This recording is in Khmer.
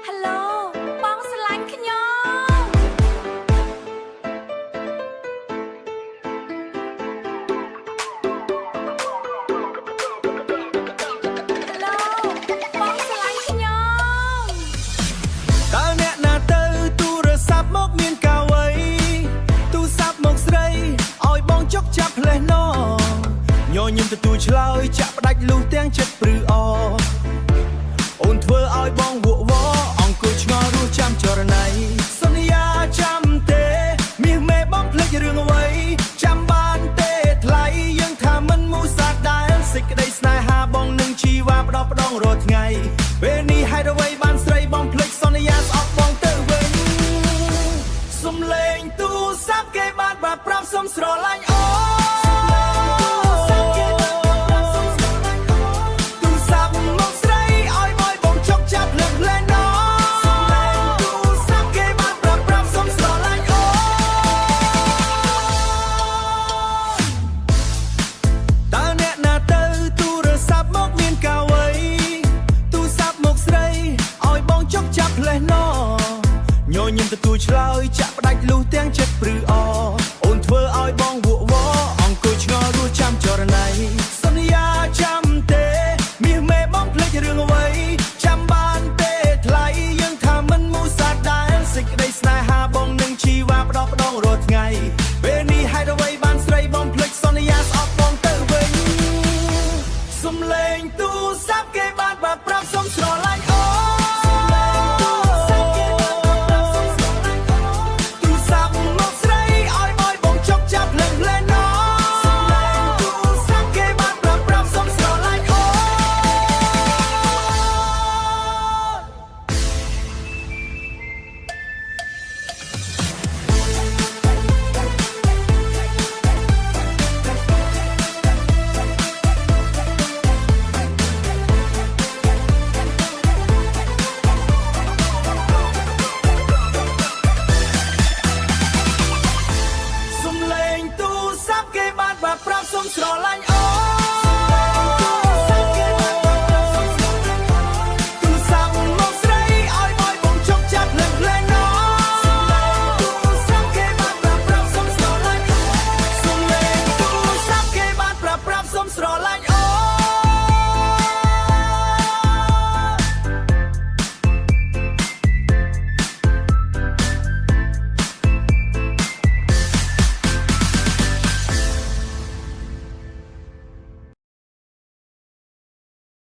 Hello បងស្រឡាញ់ខ្ញុំ Hello បងស្រឡាញ់ខ្ញុំតើអ្នកណាទៅទូរស័ព្ទមកមានកាវ័យទូរស័ព្ទមកស្រីឲ្យបងចុកចាប់ផ្លេះណញញឹមទទួលឆ្លើយចាក់ផ្ដាច់លុះទាំងចិត្ត